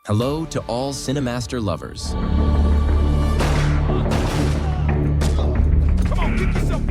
Hello to all CINEMASTER lovers. Come on, get yourself.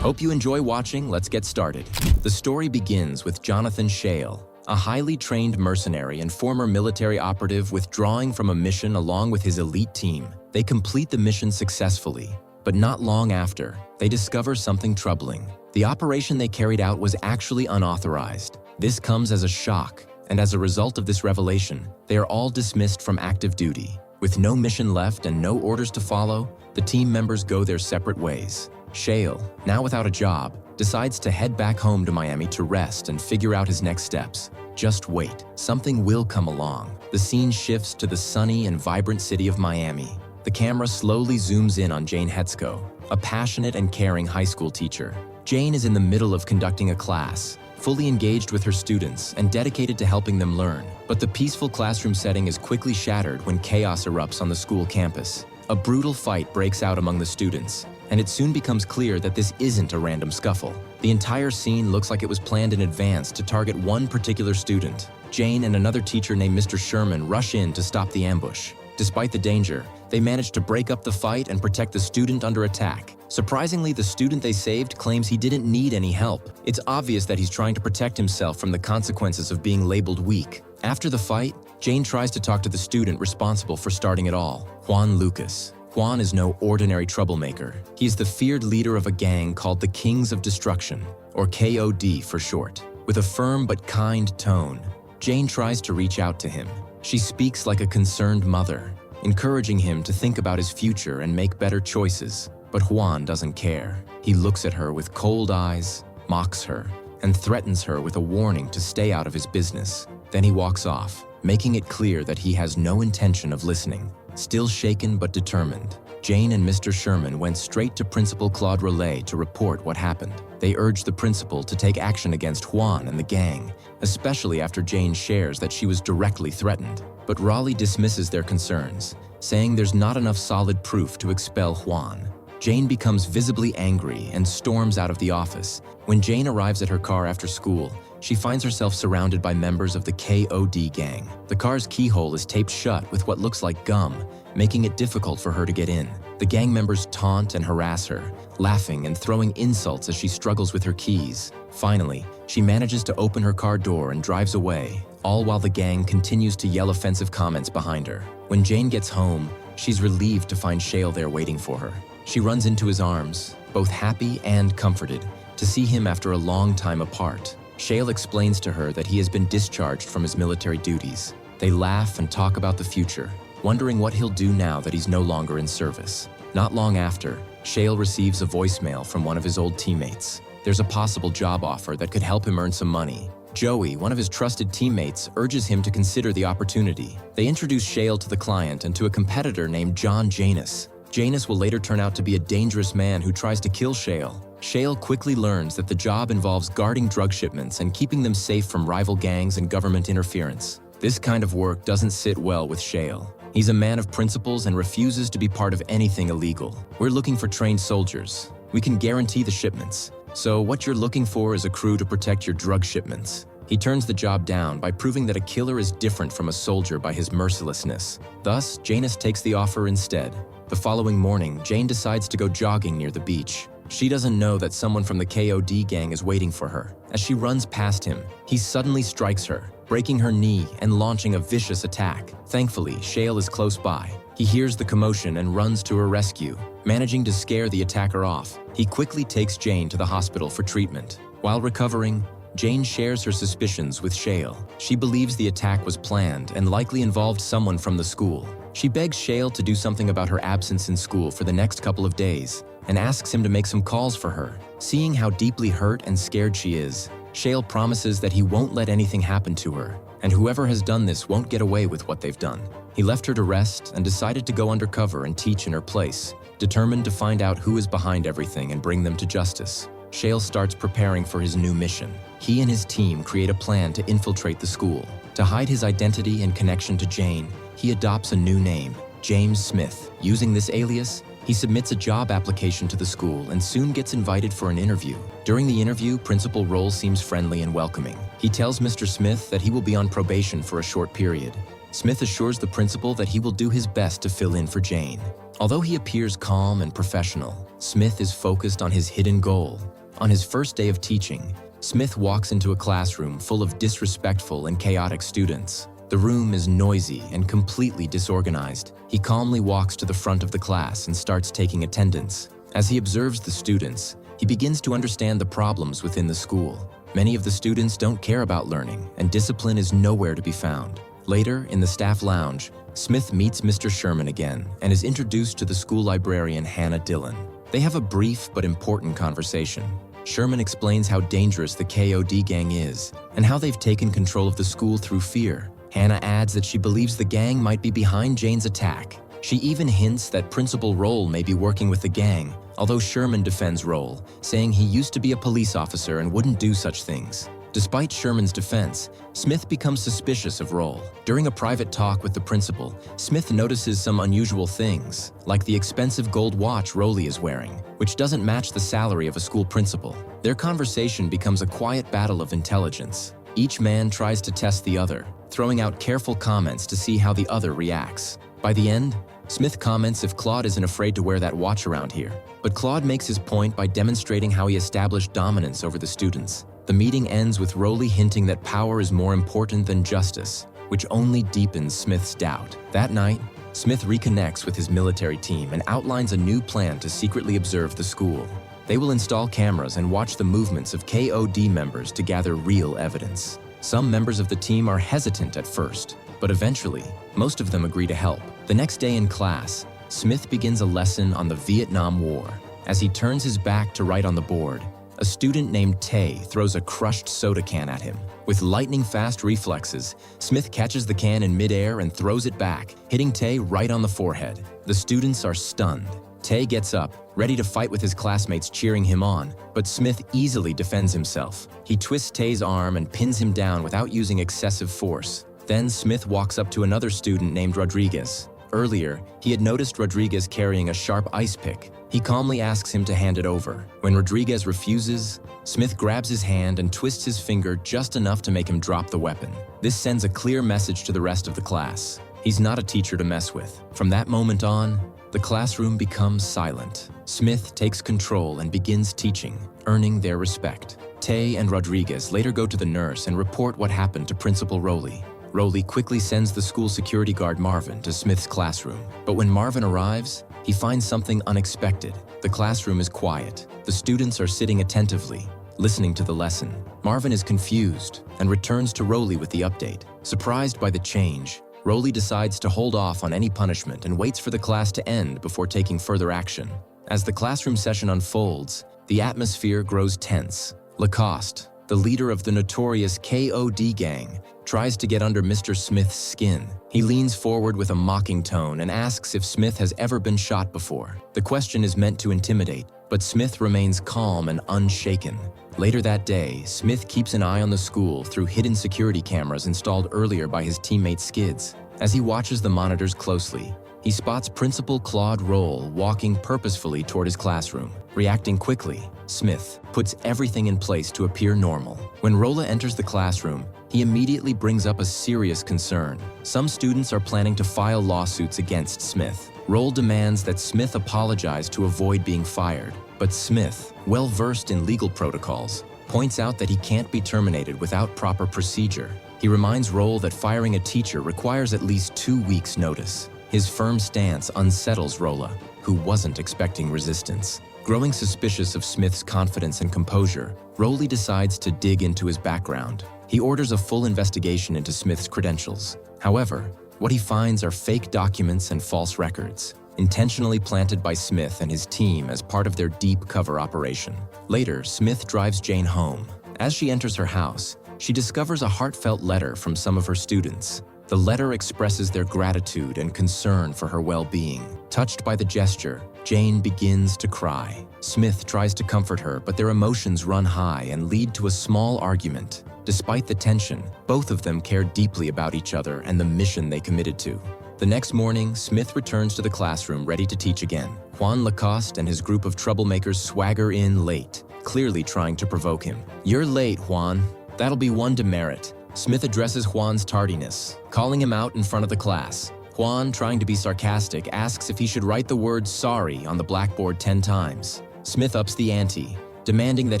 Hope you enjoy watching. Let's get started. The story begins with Jonathan Shale, a highly trained mercenary and former military operative withdrawing from a mission along with his elite team. They complete the mission successfully, but not long after, they discover something troubling. The operation they carried out was actually unauthorized. This comes as a shock, and as a result of this revelation, they are all dismissed from active duty. With no mission left and no orders to follow, the team members go their separate ways. Shale, now without a job, decides to head back home to Miami to rest and figure out his next steps. Just wait, something will come along. The scene shifts to the sunny and vibrant city of Miami. The camera slowly zooms in on Jane Hetzko, a passionate and caring high school teacher. Jane is in the middle of conducting a class, fully engaged with her students and dedicated to helping them learn. But the peaceful classroom setting is quickly shattered when chaos erupts on the school campus. A brutal fight breaks out among the students, and it soon becomes clear that this isn't a random scuffle. The entire scene looks like it was planned in advance to target one particular student. Jane and another teacher named Mr. Sherman rush in to stop the ambush. Despite the danger, they manage to break up the fight and protect the student under attack. Surprisingly, the student they saved claims he didn't need any help. It's obvious that he's trying to protect himself from the consequences of being labeled weak. After the fight, Jane tries to talk to the student responsible for starting it all, Juan Lucas. Juan is no ordinary troublemaker. He's the feared leader of a gang called the Kings of Destruction, or KOD for short. With a firm but kind tone, Jane tries to reach out to him. She speaks like a concerned mother, encouraging him to think about his future and make better choices. But Juan doesn't care. He looks at her with cold eyes, mocks her, and threatens her with a warning to stay out of his business. Then he walks off, making it clear that he has no intention of listening. Still shaken but determined, Jane and Mr. Sherman went straight to Principal Claude Relay to report what happened. They urged the principal to take action against Juan and the gang, especially after Jane shares that she was directly threatened. But Raleigh dismisses their concerns, saying there's not enough solid proof to expel Juan. Jane becomes visibly angry and storms out of the office. When Jane arrives at her car after school, she finds herself surrounded by members of the KOD gang. The car's keyhole is taped shut with what looks like gum, making it difficult for her to get in. The gang members taunt and harass her, laughing and throwing insults as she struggles with her keys. Finally, she manages to open her car door and drives away, all while the gang continues to yell offensive comments behind her. When Jane gets home, she's relieved to find Shale there waiting for her. She runs into his arms, both happy and comforted, to see him after a long time apart. Shale explains to her that he has been discharged from his military duties. They laugh and talk about the future, wondering what he'll do now that he's no longer in service. Not long after, Shale receives a voicemail from one of his old teammates. There's a possible job offer that could help him earn some money. Joey, one of his trusted teammates, urges him to consider the opportunity. They introduce Shale to the client and to a competitor named John Janus. Janus will later turn out to be a dangerous man who tries to kill Shale. Shale quickly learns that the job involves guarding drug shipments and keeping them safe from rival gangs and government interference. This kind of work doesn't sit well with Shale. He's a man of principles and refuses to be part of anything illegal. We're looking for trained soldiers. We can guarantee the shipments. So what you're looking for is a crew to protect your drug shipments. He turns the job down by proving that a killer is different from a soldier by his mercilessness. Thus, Janus takes the offer instead. The following morning, Jane decides to go jogging near the beach. She doesn't know that someone from the KOD gang is waiting for her. As she runs past him, he suddenly strikes her, breaking her knee and launching a vicious attack. Thankfully, Shale is close by. He hears the commotion and runs to her rescue, managing to scare the attacker off. He quickly takes Jane to the hospital for treatment. While recovering, Jane shares her suspicions with Shale. She believes the attack was planned and likely involved someone from the school. She begs Shale to do something about her absence in school for the next couple of days and asks him to make some calls for her. Seeing how deeply hurt and scared she is, Shale promises that he won't let anything happen to her, and whoever has done this won't get away with what they've done. He left her to rest and decided to go undercover and teach in her place, determined to find out who is behind everything and bring them to justice. Shale starts preparing for his new mission. He and his team create a plan to infiltrate the school. To hide his identity and connection to Jane, he adopts a new name, James Smith. Using this alias, He submits a job application to the school and soon gets invited for an interview. During the interview, Principal Roll seems friendly and welcoming. He tells Mr. Smith that he will be on probation for a short period. Smith assures the principal that he will do his best to fill in for Jane. Although he appears calm and professional, Smith is focused on his hidden goal. On his first day of teaching, Smith walks into a classroom full of disrespectful and chaotic students. The room is noisy and completely disorganized. He calmly walks to the front of the class and starts taking attendance. As he observes the students, he begins to understand the problems within the school. Many of the students don't care about learning, and discipline is nowhere to be found. Later, in the staff lounge, Smith meets Mr. Sherman again and is introduced to the school librarian Hannah Dillon. They have a brief but important conversation. Sherman explains how dangerous the KOD gang is and how they've taken control of the school through fear. Hannah adds that she believes the gang might be behind Jane's attack. She even hints that Principal Roll may be working with the gang, although Sherman defends Roll, saying he used to be a police officer and wouldn't do such things. Despite Sherman's defense, Smith becomes suspicious of Roll. During a private talk with the principal, Smith notices some unusual things, like the expensive gold watch Rolly is wearing, which doesn't match the salary of a school principal. Their conversation becomes a quiet battle of intelligence. Each man tries to test the other, throwing out careful comments to see how the other reacts. By the end, Smith comments if Claude isn't afraid to wear that watch around here. But Claude makes his point by demonstrating how he established dominance over the students. The meeting ends with Rolly hinting that power is more important than justice, which only deepens Smith's doubt. That night, Smith reconnects with his military team and outlines a new plan to secretly observe the school. They will install cameras and watch the movements of KOD members to gather real evidence. Some members of the team are hesitant at first, but eventually, most of them agree to help. The next day in class, Smith begins a lesson on the Vietnam War. As he turns his back to write on the board, a student named Tay throws a crushed soda can at him. With lightning-fast reflexes, Smith catches the can in midair and throws it back, hitting Tay right on the forehead. The students are stunned. Tay gets up, ready to fight with his classmates cheering him on, but Smith easily defends himself. He twists Tay's arm and pins him down without using excessive force. Then Smith walks up to another student named Rodriguez. Earlier, he had noticed Rodriguez carrying a sharp ice pick. He calmly asks him to hand it over. When Rodriguez refuses, Smith grabs his hand and twists his finger just enough to make him drop the weapon. This sends a clear message to the rest of the class. He's not a teacher to mess with. From that moment on, the classroom becomes silent. Smith takes control and begins teaching, earning their respect. Tay and Rodriguez later go to the nurse and report what happened to Principal Rolly. Rolly quickly sends the school security guard Marvin to Smith's classroom. But when Marvin arrives, he finds something unexpected. The classroom is quiet. The students are sitting attentively, listening to the lesson. Marvin is confused and returns to Rolly with the update. Surprised by the change, Rolly decides to hold off on any punishment and waits for the class to end before taking further action. As the classroom session unfolds, the atmosphere grows tense. Lacoste, the leader of the notorious KOD gang, tries to get under Mr. Smith's skin. He leans forward with a mocking tone and asks if Smith has ever been shot before. The question is meant to intimidate, but Smith remains calm and unshaken. Later that day, Smith keeps an eye on the school through hidden security cameras installed earlier by his teammate Skids. As he watches the monitors closely, he spots Principal Claude Roll walking purposefully toward his classroom. Reacting quickly, Smith puts everything in place to appear normal. When Rolla enters the classroom, he immediately brings up a serious concern. Some students are planning to file lawsuits against Smith. Roll demands that Smith apologize to avoid being fired, but Smith, well-versed in legal protocols, points out that he can't be terminated without proper procedure. He reminds Roll that firing a teacher requires at least 2 weeks' notice. His firm stance unsettles Rolla, who wasn't expecting resistance. Growing suspicious of Smith's confidence and composure, Rolly decides to dig into his background. He orders a full investigation into Smith's credentials. However, what he finds are fake documents and false records, intentionally planted by Smith and his team as part of their deep cover operation. Later, Smith drives Jane home. As she enters her house, she discovers a heartfelt letter from some of her students. The letter expresses their gratitude and concern for her well-being. Touched by the gesture, Jane begins to cry. Smith tries to comfort her, but their emotions run high and lead to a small argument. Despite the tension, both of them care deeply about each other and the mission they committed to. The next morning, Smith returns to the classroom ready to teach again. Juan Lacoste and his group of troublemakers swagger in late, clearly trying to provoke him. "You're late, Juan. That'll be one demerit." Smith addresses Juan's tardiness, calling him out in front of the class. Juan, trying to be sarcastic, asks if he should write the word sorry on the blackboard 10 times. Smith ups the ante, demanding that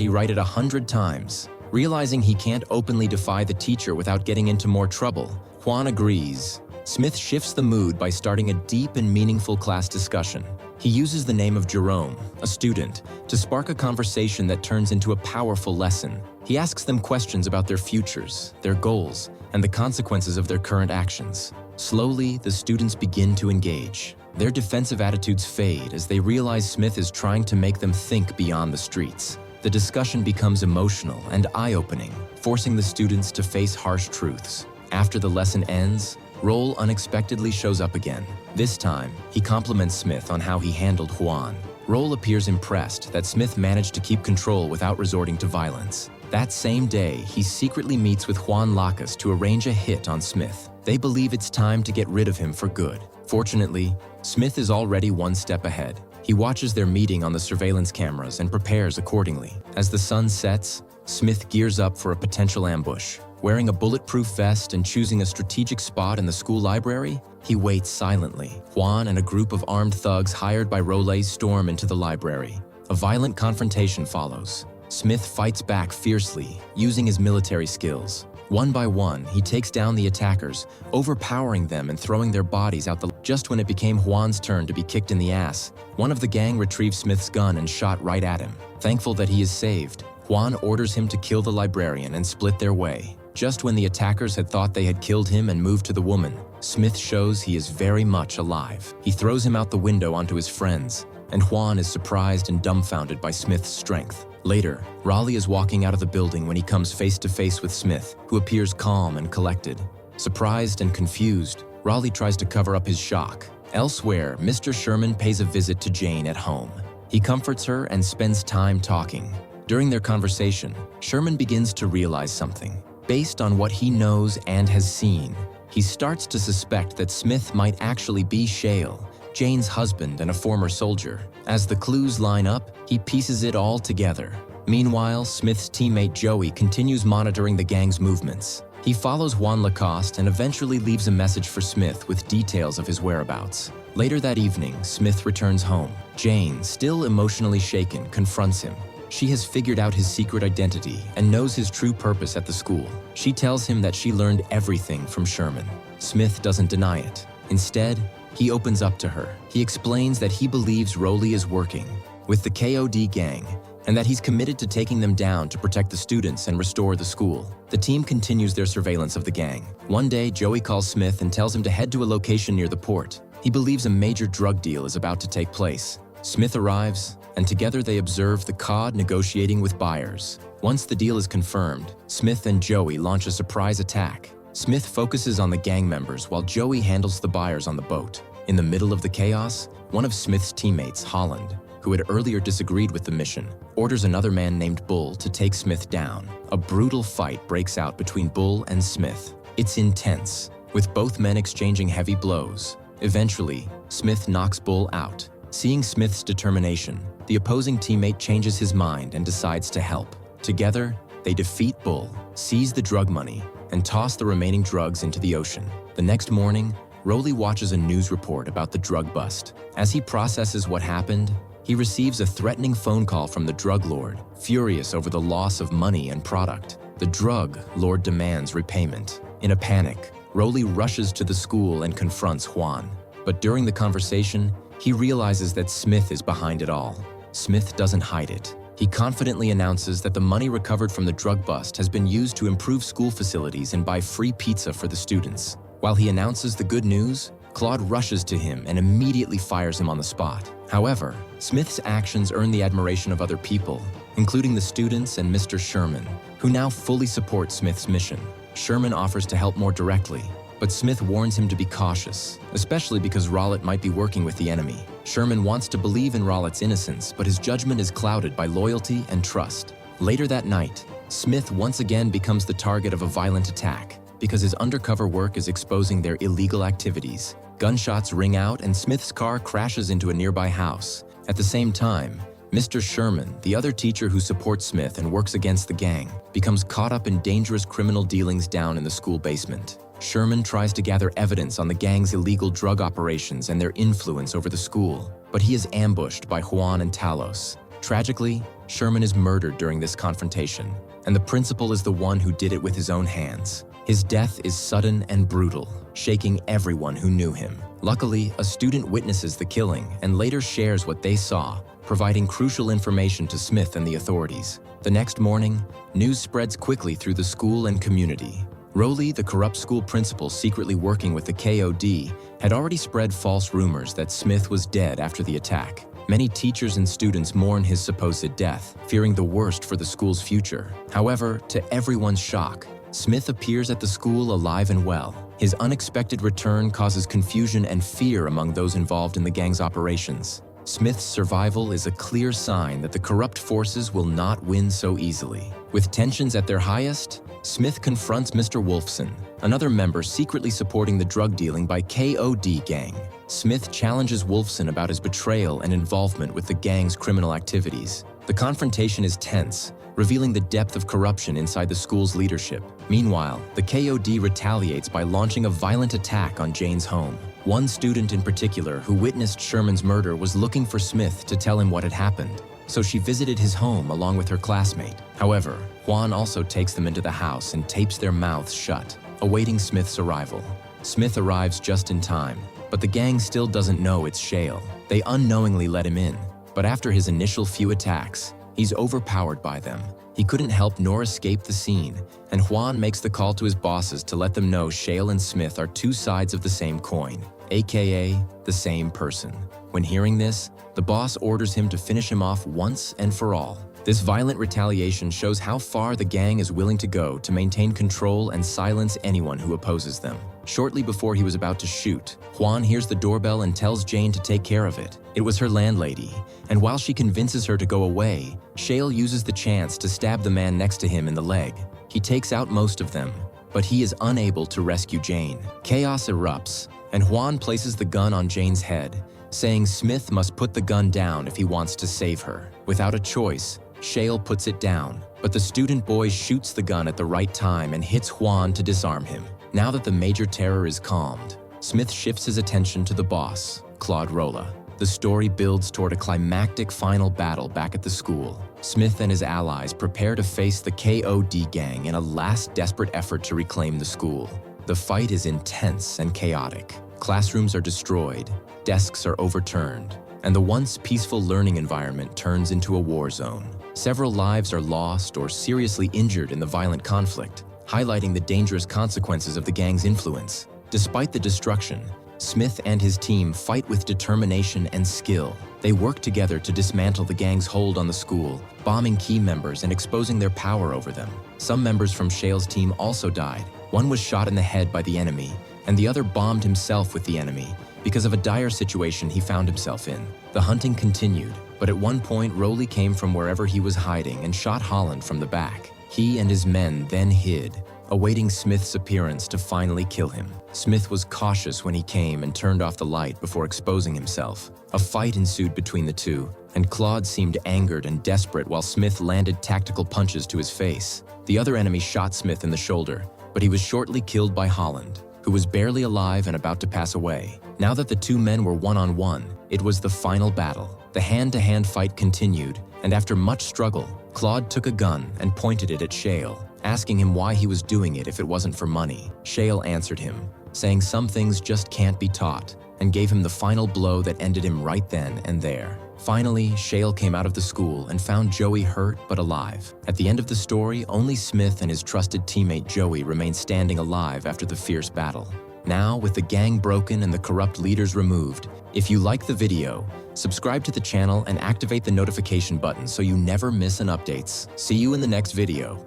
he write it 100 times. Realizing he can't openly defy the teacher without getting into more trouble, Juan agrees. Smith shifts the mood by starting a deep and meaningful class discussion. He uses the name of Jerome, a student, to spark a conversation that turns into a powerful lesson. He asks them questions about their futures, their goals, and the consequences of their current actions. Slowly, the students begin to engage. Their defensive attitudes fade as they realize Smith is trying to make them think beyond the streets. The discussion becomes emotional and eye-opening, forcing the students to face harsh truths. After the lesson ends, Roll unexpectedly shows up again. This time, he compliments Smith on how he handled Juan. Roll appears impressed that Smith managed to keep control without resorting to violence. That same day, he secretly meets with Juan Lacoste to arrange a hit on Smith. They believe it's time to get rid of him for good. Fortunately, Smith is already one step ahead. He watches their meeting on the surveillance cameras and prepares accordingly. As the sun sets, Smith gears up for a potential ambush. Wearing a bulletproof vest and choosing a strategic spot in the school library, he waits silently. Juan and a group of armed thugs hired by Rollet storm into the library. A violent confrontation follows. Smith fights back fiercely, using his military skills. One by one, he takes down the attackers, overpowering them and throwing their bodies out the... Just when it became Juan's turn to be kicked in the ass, one of the gang retrieved Smith's gun and shot right at him. Thankful that he is saved, Juan orders him to kill the librarian and split their way. Just when the attackers had thought they had killed him and moved to the woman, Smith shows he is very much alive. He throws him out the window onto his friends, and Juan is surprised and dumbfounded by Smith's strength. Later, Raleigh is walking out of the building when he comes face to face with Smith, who appears calm and collected. Surprised and confused, Raleigh tries to cover up his shock. Elsewhere, Mr. Sherman pays a visit to Jane at home. He comforts her and spends time talking. During their conversation, Sherman begins to realize something. Based on what he knows and has seen, he starts to suspect that Smith might actually be Shale, Jane's husband and a former soldier. As the clues line up, he pieces it all together. Meanwhile, Smith's teammate Joey continues monitoring the gang's movements. He follows Juan Lacoste and eventually leaves a message for Smith with details of his whereabouts. Later that evening, Smith returns home. Jane, still emotionally shaken, confronts him. She has figured out his secret identity and knows his true purpose at the school. She tells him that she learned everything from Sherman. Smith doesn't deny it. Instead, he opens up to her. He explains that he believes Rowley is working with the KOD gang and that he's committed to taking them down to protect the students and restore the school. The team continues their surveillance of the gang. One day, Joey calls Smith and tells him to head to a location near the port. He believes a major drug deal is about to take place. Smith arrives, and together they observe the COD negotiating with buyers. Once the deal is confirmed, Smith and Joey launch a surprise attack. Smith focuses on the gang members while Joey handles the buyers on the boat. In the middle of the chaos, one of Smith's teammates, Holland, who had earlier disagreed with the mission, orders another man named Bull to take Smith down. A brutal fight breaks out between Bull and Smith. It's intense, with both men exchanging heavy blows. Eventually, Smith knocks Bull out. Seeing Smith's determination, the opposing teammate changes his mind and decides to help. Together, they defeat Bull, seize the drug money, and toss the remaining drugs into the ocean. The next morning, Rowley watches a news report about the drug bust. As he processes what happened, he receives a threatening phone call from the drug lord, furious over the loss of money and product. The drug lord demands repayment. In a panic, Rowley rushes to the school and confronts Juan. But during the conversation, he realizes that Smith is behind it all. Smith doesn't hide it. He confidently announces that the money recovered from the drug bust has been used to improve school facilities and buy free pizza for the students. While he announces the good news, Claude rushes to him and immediately fires him on the spot. However, Smith's actions earn the admiration of other people, including the students and Mr. Sherman, who now fully support Smith's mission. Sherman offers to help more directly, but Smith warns him to be cautious, especially because Rollitt might be working with the enemy. Sherman wants to believe in Rollitt's innocence, but his judgment is clouded by loyalty and trust. Later that night, Smith once again becomes the target of a violent attack because his undercover work is exposing their illegal activities. Gunshots ring out and Smith's car crashes into a nearby house. At the same time, Mr. Sherman, the other teacher who supports Smith and works against the gang, becomes caught up in dangerous criminal dealings down in the school basement. Sherman tries to gather evidence on the gang's illegal drug operations and their influence over the school, but he is ambushed by Juan and Talos. Tragically, Sherman is murdered during this confrontation, and the principal is the one who did it with his own hands. His death is sudden and brutal, shaking everyone who knew him. Luckily, a student witnesses the killing and later shares what they saw, providing crucial information to Smith and the authorities. The next morning, news spreads quickly through the school and community. Rowley, the corrupt school principal secretly working with the KOD, had already spread false rumors that Smith was dead after the attack. Many teachers and students mourn his supposed death, fearing the worst for the school's future. However, to everyone's shock, Smith appears at the school alive and well. His unexpected return causes confusion and fear among those involved in the gang's operations. Smith's survival is a clear sign that the corrupt forces will not win so easily. With tensions at their highest, Smith confronts Mr. Wolfson, another member secretly supporting the drug dealing by KOD gang. Smith challenges Wolfson about his betrayal and involvement with the gang's criminal activities. The confrontation is tense, revealing the depth of corruption inside the school's leadership. Meanwhile, the KOD retaliates by launching a violent attack on Jane's home. One student in particular who witnessed Sherman's murder was looking for Smith to tell him what had happened, so she visited his home along with her classmate. However, Juan also takes them into the house and tapes their mouths shut, awaiting Smith's arrival. Smith arrives just in time, but the gang still doesn't know it's Shale. They unknowingly let him in, but after his initial few attacks, he's overpowered by them. He couldn't help nor escape the scene, and Juan makes the call to his bosses to let them know Shale and Smith are two sides of the same coin, aka the same person. When hearing this, the boss orders him to finish him off once and for all. This violent retaliation shows how far the gang is willing to go to maintain control and silence anyone who opposes them. Shortly before he was about to shoot, Juan hears the doorbell and tells Jane to take care of it. It was her landlady, and while she convinces her to go away, Shale uses the chance to stab the man next to him in the leg. He takes out most of them, but he is unable to rescue Jane. Chaos erupts, and Juan places the gun on Jane's head, saying Smith must put the gun down if he wants to save her. Without a choice, Shale puts it down, but the student boy shoots the gun at the right time and hits Juan to disarm him. Now that the major terror is calmed, Smith shifts his attention to the boss, Claude Rolla. The story builds toward a climactic final battle back at the school. Smith and his allies prepare to face the KOD gang in a last desperate effort to reclaim the school. The fight is intense and chaotic. Classrooms are destroyed, desks are overturned, and the once peaceful learning environment turns into a war zone. Several lives are lost or seriously injured in the violent conflict, highlighting the dangerous consequences of the gang's influence. Despite the destruction, Smith and his team fight with determination and skill. They work together to dismantle the gang's hold on the school, bombing key members and exposing their power over them. Some members from Shale's team also died. One was shot in the head by the enemy, and the other bombed himself with the enemy because of a dire situation he found himself in. The hunting continued, but at one point Rowley came from wherever he was hiding and shot Holland from the back. He and his men then hid, awaiting Smith's appearance to finally kill him. Smith was cautious when he came and turned off the light before exposing himself. A fight ensued between the two, and Claude seemed angered and desperate while Smith landed tactical punches to his face. The other enemy shot Smith in the shoulder, but he was shortly killed by Holland, who was barely alive and about to pass away. Now that the two men were one-on-one, it was the final battle. The hand-to-hand fight continued, and after much struggle, Claude took a gun and pointed it at Shale, asking him why he was doing it if it wasn't for money. Shale answered him, saying some things just can't be taught, and gave him the final blow that ended him right then and there. Finally, Shale came out of the school and found Joey hurt but alive. At the end of the story, only Smith and his trusted teammate Joey remained standing alive after the fierce battle. Now, with the gang broken and the corrupt leaders removed, if you like the video, subscribe to the channel and activate the notification button so you never miss an updates. See you in the next video.